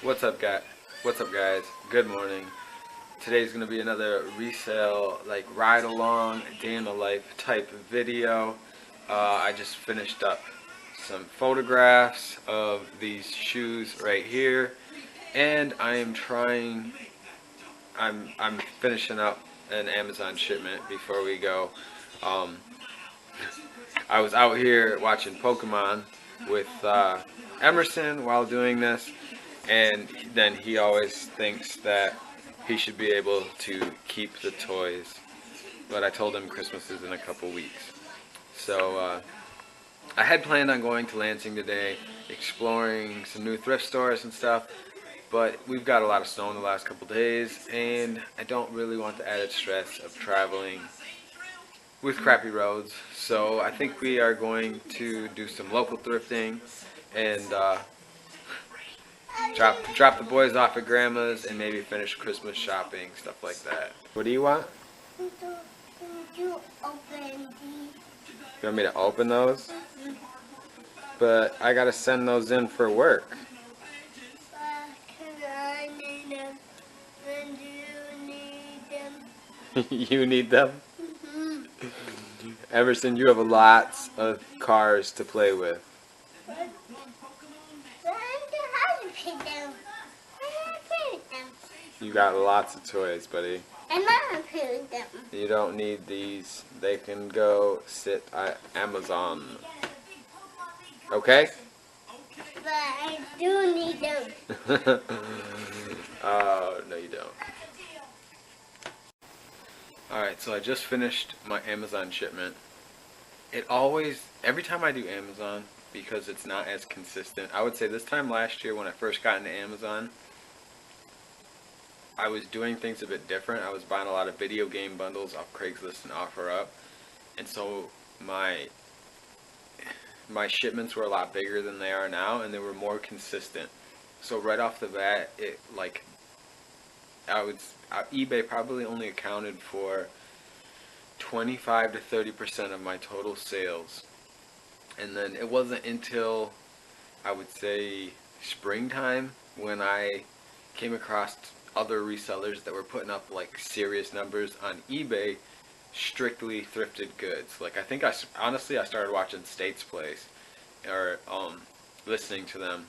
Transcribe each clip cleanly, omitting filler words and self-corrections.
What's up, guys? Good morning. Today's gonna be another resale, like ride along, day in the life type video. I just finished up some photographs of these shoes right here, and I'm finishing up an Amazon shipment before we go. Um, I was out here watching Pokemon with Emerson while doing this, and then he always thinks that he should be able to keep the toys. But I told him Christmas is in a couple weeks. So I had planned on going to Lansing today, exploring some new thrift stores and stuff. But we've got a lot of snow in the last couple days, and I don't really want the added stress of traveling with crappy roads. So I think we are going to do some local thrifting and drop the boys off at grandma's and maybe finish Christmas shopping, stuff like that. What do you want? You open You want me to open those? But I gotta send those in for work. can I need them? And you need them? You need them? Mm-hmm. Emerson, you have lots of cars to play with. But I don't know how to pick them. I don't pick them. You got lots of toys, buddy. I'm not pick them. You don't need these. They can go sit at Amazon. Okay? But I do need them. Oh, no you don't. Alright, so I just finished my Amazon shipment. Every time I do Amazon, because it's not as consistent, I would say this time last year when I first got into Amazon, I was doing things a bit different. I was buying a lot of video game bundles off Craigslist and OfferUp, and so my shipments were a lot bigger than they are now, and they were more consistent. So right off the bat, eBay probably only accounted for 25 to 30% of my total sales, and then it wasn't until I would say springtime when I came across other resellers that were putting up like serious numbers on eBay, strictly thrifted goods. Like I think honestly I started watching State's Place or listening to them,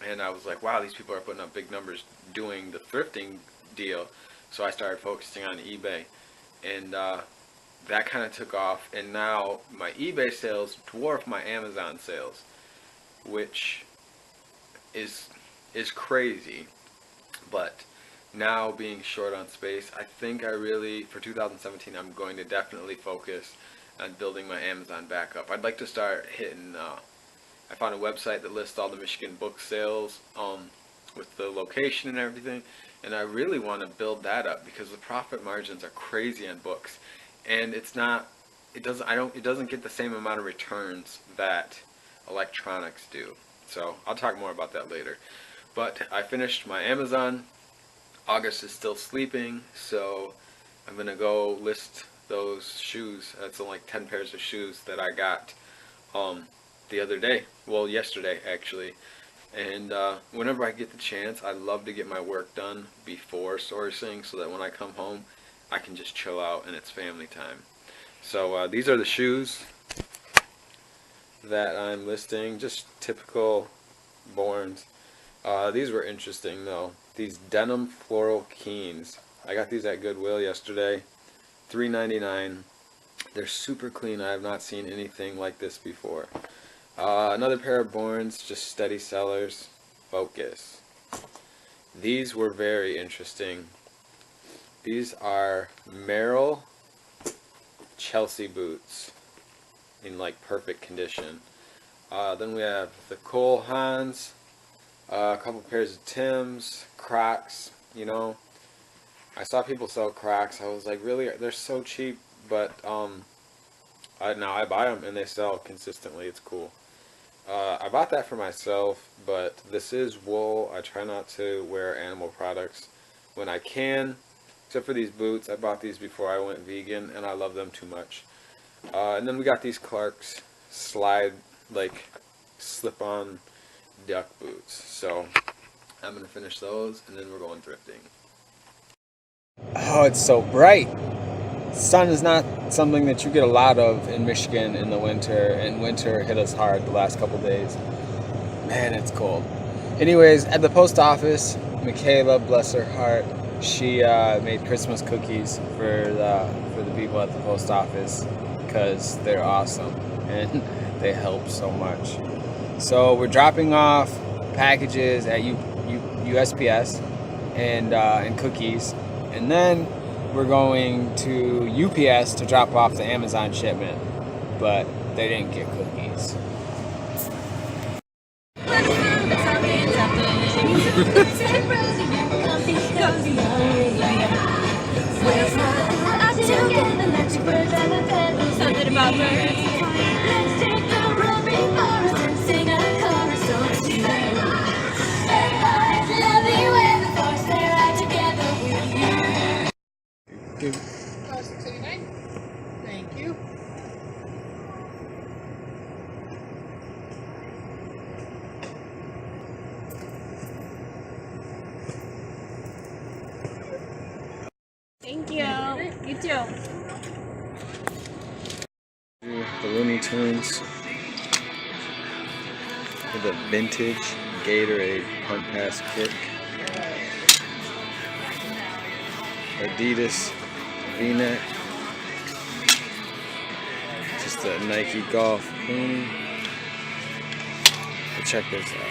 and I was like, wow, these people are putting up big numbers doing the thrifting deal. So I started focusing on eBay, and that kind of took off, and now my eBay sales dwarf my Amazon sales, which is crazy. But now being short on space, I think for 2017, I'm going to definitely focus on building my Amazon back up. I'd like to start hitting, I found a website that lists all the Michigan book sales with the location and everything, and I really want to build that up because the profit margins are crazy on books, and it doesn't get the same amount of returns that electronics do. So I'll talk more about that later. But I finished my Amazon. August is still sleeping, so I'm gonna go list those shoes. That's like 10 pairs of shoes that I got the other day. Well, yesterday actually. And whenever I get the chance, I love to get my work done before sourcing, so that when I come home, I can just chill out and it's family time. So these are the shoes that I'm listing, just typical Borns. These were interesting though. These denim floral Keens. I got these at Goodwill yesterday. $3.99. They're super clean. I have not seen anything like this before. Another pair of Borns, just steady sellers. Focus. These were very interesting. These are Merrill Chelsea boots in like perfect condition. Then we have the Cole Haans. A couple pairs of Tims, Crocs. You know, I saw people sell Crocs. I was like, really? They're so cheap, but now I buy them and they sell consistently. It's cool. I bought that for myself, but this is wool. I try not to wear animal products when I can, except for these boots. I bought these before I went vegan, and I love them too much. And then we got these Clarks slip-on duck boots. So I'm gonna finish those, and then we're going thrifting. Oh, it's so bright. Sun is not something that you get a lot of in Michigan in the winter, and winter hit us hard the last couple days. Man, it's cold. Anyways, at the post office, Michaela, bless her heart, she made Christmas cookies for the people at the post office because they're awesome and they help so much. So we're dropping off packages at USPS and cookies, and then we're going to UPS to drop off the Amazon shipment, but they didn't get cookies. Something about birds. Let's take the road before us and sing a chorus song together. Love you when the force they ride together with you. Thank you. Thank you. You too. The Looney Tunes with a vintage Gatorade punt pass kick. Adidas V-neck. Just a Nike Golf pony. But check this out.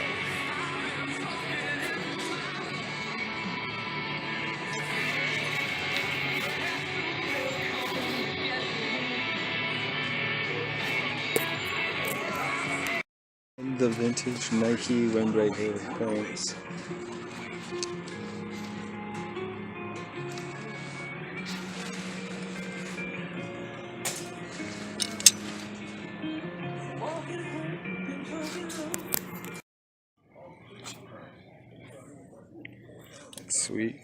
The vintage Nike windbreaker pants. That's sweet.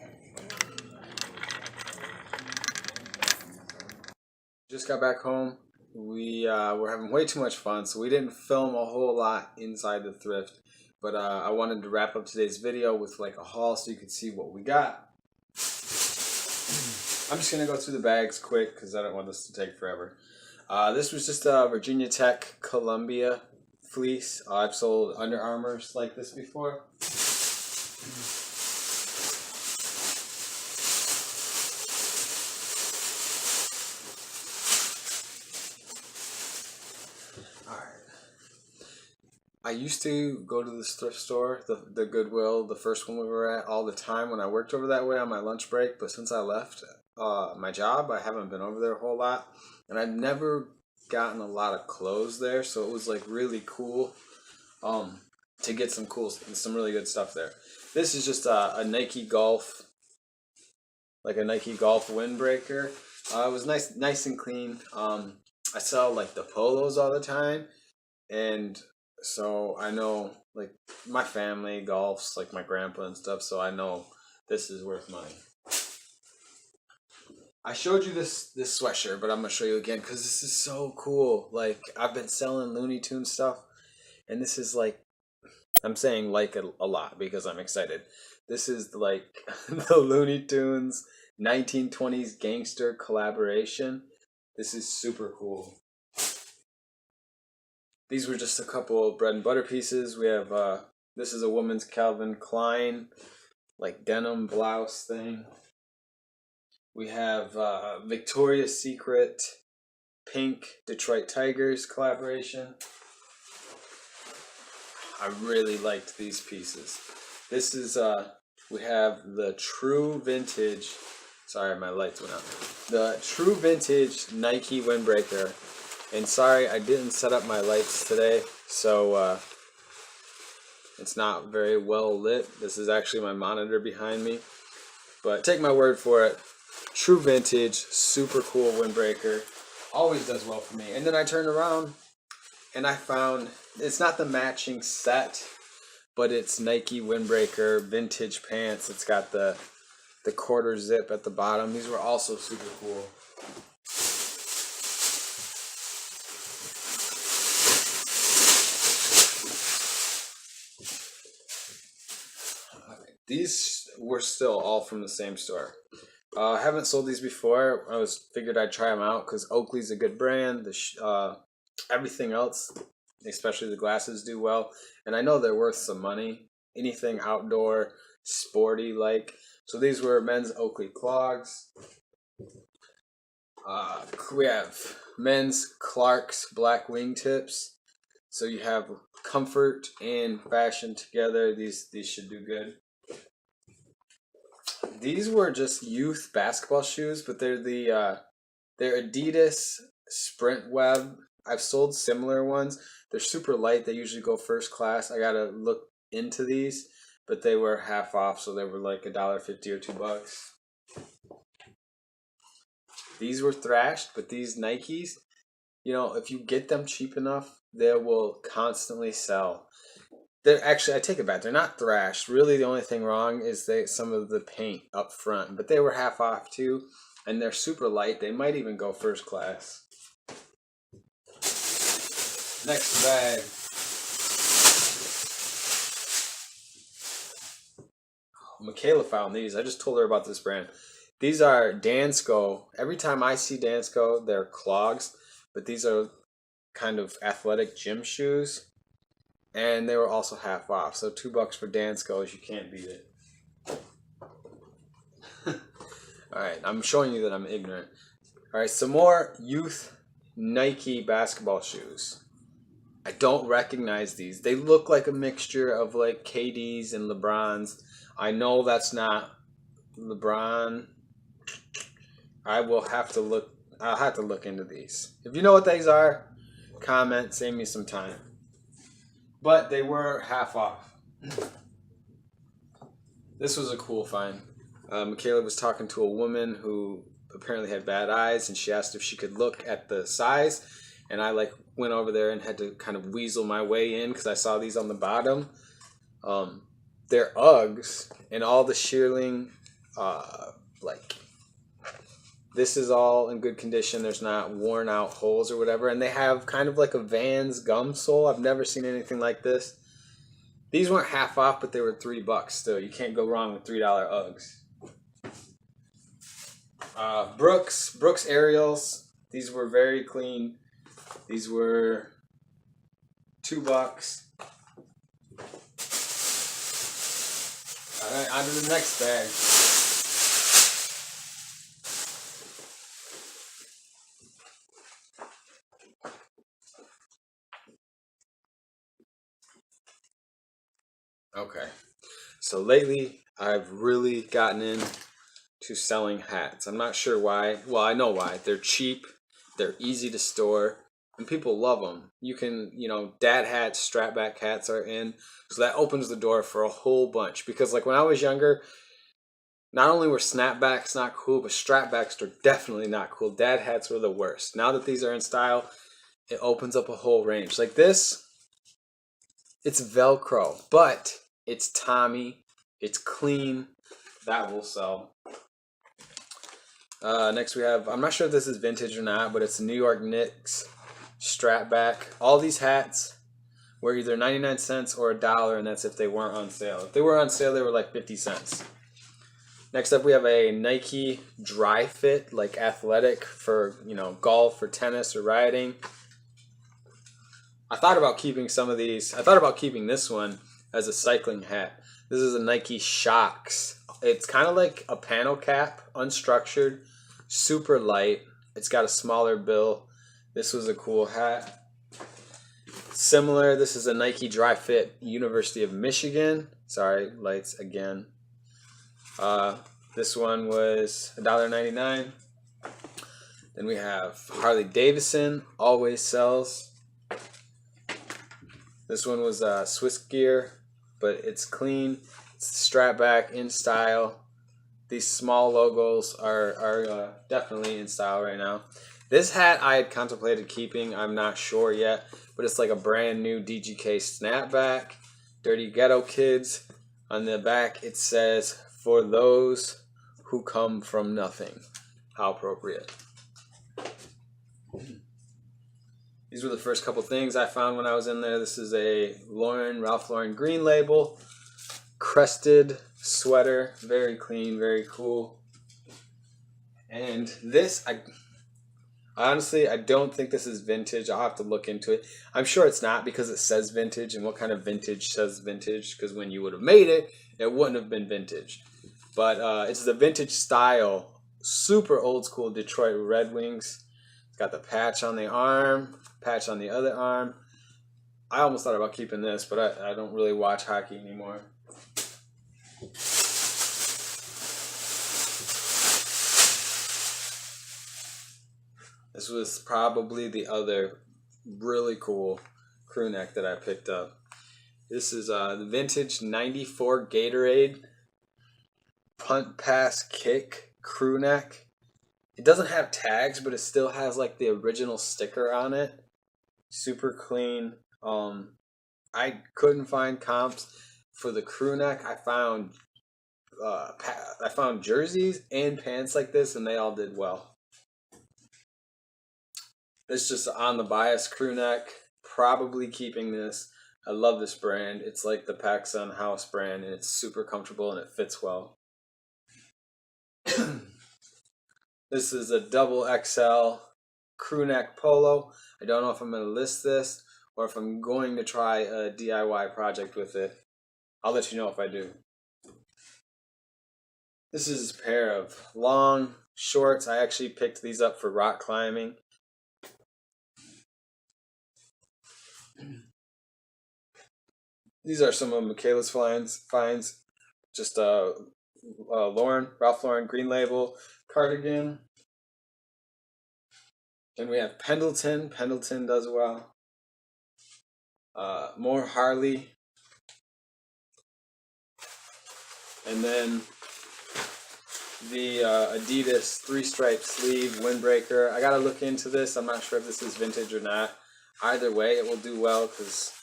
Just got back home. We were having way too much fun, so we didn't film a whole lot inside the thrift. But I wanted to wrap up today's video with like a haul so you could see what we got. I'm just gonna go through the bags quick because I don't want this to take forever. This was just a Virginia Tech Columbia fleece. I've sold Under Armours like this before. I used to go to this thrift store, the Goodwill, the first one we were at, all the time when I worked over that way on my lunch break. But since I left my job, I haven't been over there a whole lot. And I've never gotten a lot of clothes there. So it was like really cool to get some really good stuff there. This is just a Nike Golf, like a Nike Golf windbreaker. It was nice and clean. I sell like the polos all the time. And so I know, like, my family golfs, like my grandpa and stuff, so I know this is worth money. I showed you this sweatshirt, but I'm going to show you again because this is so cool. Like, I've been selling Looney Tunes stuff, and this is like, I'm saying like a lot because I'm excited. This is like the Looney Tunes 1920s gangster collaboration. This is super cool. These were just a couple of bread and butter pieces. We have, this is a woman's Calvin Klein, like denim blouse thing. We have Victoria's Secret pink Detroit Tigers collaboration. I really liked these pieces. This is, we have the True Vintage, sorry my lights went out. The True Vintage Nike windbreaker. And sorry, I didn't set up my lights today, so it's not very well lit. This is actually my monitor behind me. But take my word for it, true vintage, super cool windbreaker. Always does well for me. And then I turned around and I found, it's not the matching set, but it's Nike windbreaker, vintage pants. It's got the quarter zip at the bottom. These were also super cool. These were still all from the same store. I haven't sold these before. Figured I'd try them out because Oakley's a good brand. Everything else, especially the glasses, do well, and I know they're worth some money. Anything outdoor, sporty like. So these were men's Oakley clogs. We have men's Clark's black wingtips. So you have comfort and fashion together. These should do good. These were just youth basketball shoes, but they're they're Adidas Sprint Web. I've sold similar ones. They're super light. They usually go first class. I gotta look into these, but they were half off, so they were like $1.50 or $2. These were thrashed, but these Nikes, you know, if you get them cheap enough, they will constantly sell. They're actually, I take it back. They're not thrashed. Really, the only thing wrong is some of the paint up front, but they were half off too, and they're super light. They might even go first class. Next bag. Michaela found these. I just told her about this brand. These are Dansko. Every time I see Dansko, they're clogs, but these are kind of athletic gym shoes. And they were also half off. So $2 for Dansko's, you can't beat it. Alright, I'm showing you that I'm ignorant. Alright, some more youth Nike basketball shoes. I don't recognize these. They look like a mixture of like KD's and LeBron's. I know that's not LeBron. I'll have to look into these. If you know what these are, comment, save me some time. But they were half off. This was a cool find. Michaela was talking to a woman who apparently had bad eyes, and she asked if she could look at the size, and I went over there and had to kind of weasel my way in because I saw these on the bottom. They're Uggs, and all the shearling, this is all in good condition. There's not worn out holes or whatever, and they have kind of like a Vans gum sole. I've never seen anything like this. These weren't half off, but they were $3 still. You can't go wrong with $3 Uggs. Brooks Ariels. These were very clean. These were $2. All right, on to the next bag. Okay, so lately I've really gotten into selling hats. I'm not sure why. Well, I know why. They're cheap, they're easy to store, and people love them. You can, dad hats, strap back hats are in, so that opens the door for a whole bunch. Because like when I was younger, not only were snapbacks not cool, but strapbacks are definitely not cool. Dad hats were the worst. Now that these are in style, it opens up a whole range. Like this, it's Velcro, but it's Tommy, it's clean, that will sell. Next we have, I'm not sure if this is vintage or not, but it's New York Knicks strap back. All these hats were either 99 cents or $1, and that's if they weren't on sale. If they were on sale, they were like 50 cents. Next up we have a Nike dry fit, like athletic for, golf or tennis or riding. I thought about keeping some of these. I thought about keeping this one as a cycling hat. This is a Nike Shocks. It's kind of like a panel cap, unstructured, super light. It's got a smaller bill. This was a cool hat. Similar, this is a Nike Dry Fit, University of Michigan. Sorry, lights again. This one was $1.99. Then we have Harley Davidson, always sells. This one was Swiss Gear, but it's clean. It's strap back, in style. These small logos are definitely in style right now. This hat I had contemplated keeping. I'm not sure yet, but it's like a brand new DGK snapback. Dirty Ghetto Kids. On the back it says, "For those who come from nothing." How appropriate. These were the first couple things I found when I was in there. This is a Ralph Lauren green label, crested sweater, very clean, very cool. And this, honestly, I don't think this is vintage. I'll have to look into it. I'm sure it's not because it says vintage, and what kind of vintage says vintage? Because when you would have made it, it wouldn't have been vintage. But it's the vintage style, super old school Detroit Red Wings. It's got the patch on the arm, patch on the other arm. I almost thought about keeping this, but I don't really watch hockey anymore. This was probably the other really cool crew neck that I picked up. This is the vintage 94 Gatorade punt pass kick crew neck. It doesn't have tags, but it still has like the original sticker on it. Super clean. I couldn't find comps for the crew neck. I found jerseys and pants like this, and they all did well. It's just on the bias crew neck. Probably keeping this. I love this brand. It's like the PacSun house brand, and it's super comfortable and it fits well. This is a double XL crew neck polo. I don't know if I'm going to list this or if I'm going to try a DIY project with it. I'll let you know if I do. This is a pair of long shorts. I actually picked these up for rock climbing. These are some of Michaela's finds. Just Ralph Lauren Green Label cardigan. Then we have Pendleton. Pendleton does well. More Harley. And then the Adidas 3-stripe sleeve windbreaker. I gotta look into this. I'm not sure if this is vintage or not. Either way, it will do well because,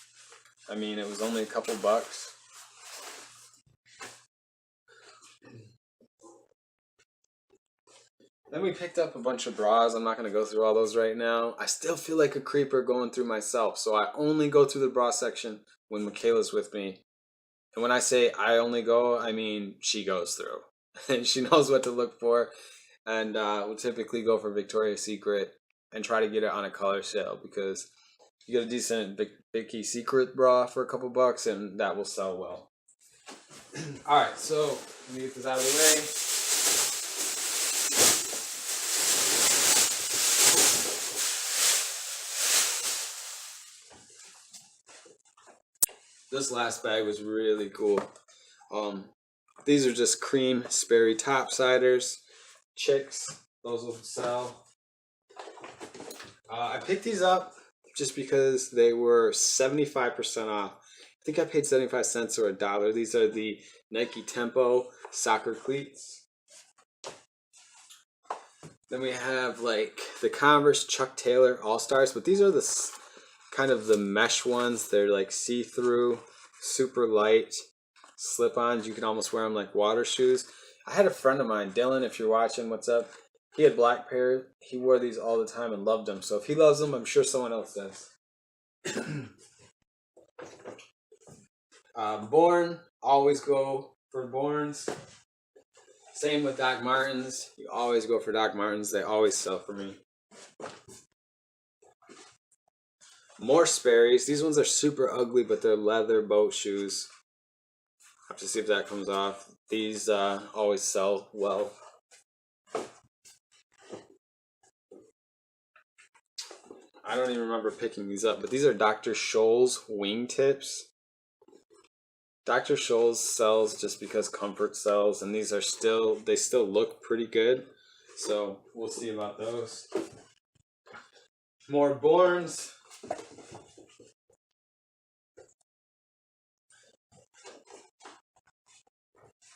I mean, it was only a couple bucks. Then we picked up a bunch of bras. I'm not going to go through all those right now. I still feel like a creeper going through myself, so I only go through the bra section when Michaela's with me. And when I say I only go, I mean she goes through. And she knows what to look for. And we'll typically go for Victoria's Secret and try to get it on a color sale because you get a decent Victoria's Secret bra for a couple bucks and that will sell well. Alright, so let me get this out of the way. This last bag was really cool. These are just cream Sperry topsiders. Chicks, those will sell. I picked these up just because they were 75% off. I think I paid 75 cents or $1. These are the Nike Tempo soccer cleats. Then we have like the Converse Chuck Taylor All-Stars, but these are the kind of the mesh ones. They're like see-through, super light slip-ons. You can almost wear them like water shoes. I had a friend of mine, Dylan, if you're watching, what's up? He had black pair. He wore these all the time and loved them. So if he loves them, I'm sure someone else does. Born, always go for Borns. Same with Doc Martens. You always go for Doc Martens. They always sell for me. More Sperry's. These ones are super ugly, but they're leather boat shoes. Have to see if that comes off. These always sell well. I don't even remember picking these up, but these are Dr. Scholl's wingtips. Dr. Scholl's sells just because comfort sells, and these are they still look pretty good. So we'll see about those. More Borns.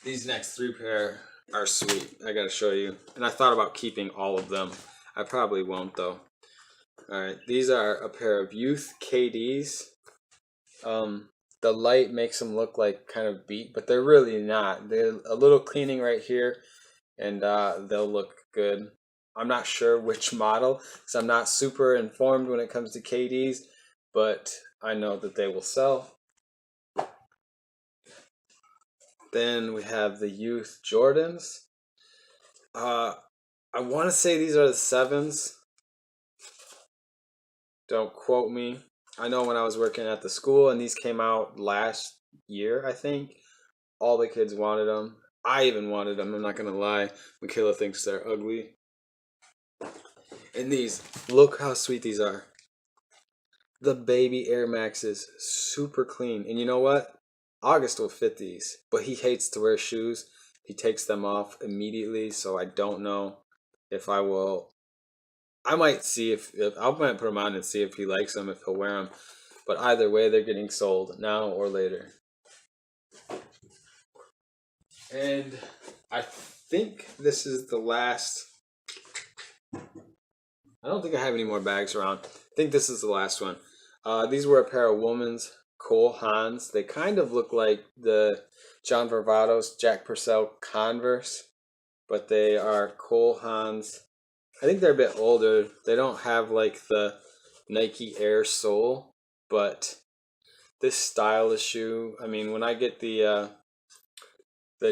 These next 3 pair are sweet. I gotta show you. And I thought about keeping all of them. I probably won't though. Alright, these are a pair of Youth KDs. The light makes them look like kind of beat, but they're really not. They're a little cleaning right here, and they'll look good. I'm not sure which model, because I'm not super informed when it comes to KDs, but I know that they will sell. Then we have the youth Jordans. I want to say these are the 7s. Don't quote me. I know when I was working at the school and these came out last year, I think, all the kids wanted them. I even wanted them, I'm not going to lie. Michaela thinks they're ugly. And these, look how sweet these are. The baby Air Maxes, super clean. And you know what? August will fit these, but he hates to wear shoes. He takes them off immediately, so I don't know if I will. I might see if I might put them on and see if he likes them, if he'll wear them. But either way, they're getting sold now or later. And I think this is the last. I don't think I have any more bags around. I think this is the last one. These were a pair of women's Cole Haans. They kind of look like the John Varvatos Jack Purcell Converse, but they are Cole Haans. I think they're a bit older. They don't have like the Nike Air sole, but this style of shoe, I mean, when I get the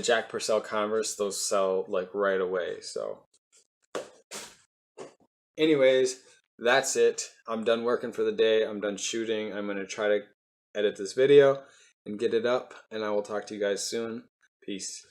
Jack Purcell Converse, those sell like right away. So anyways, that's it. I'm done working for the day. I'm done shooting. I'm going to try to edit this video and get it up, and I will talk to you guys soon. Peace.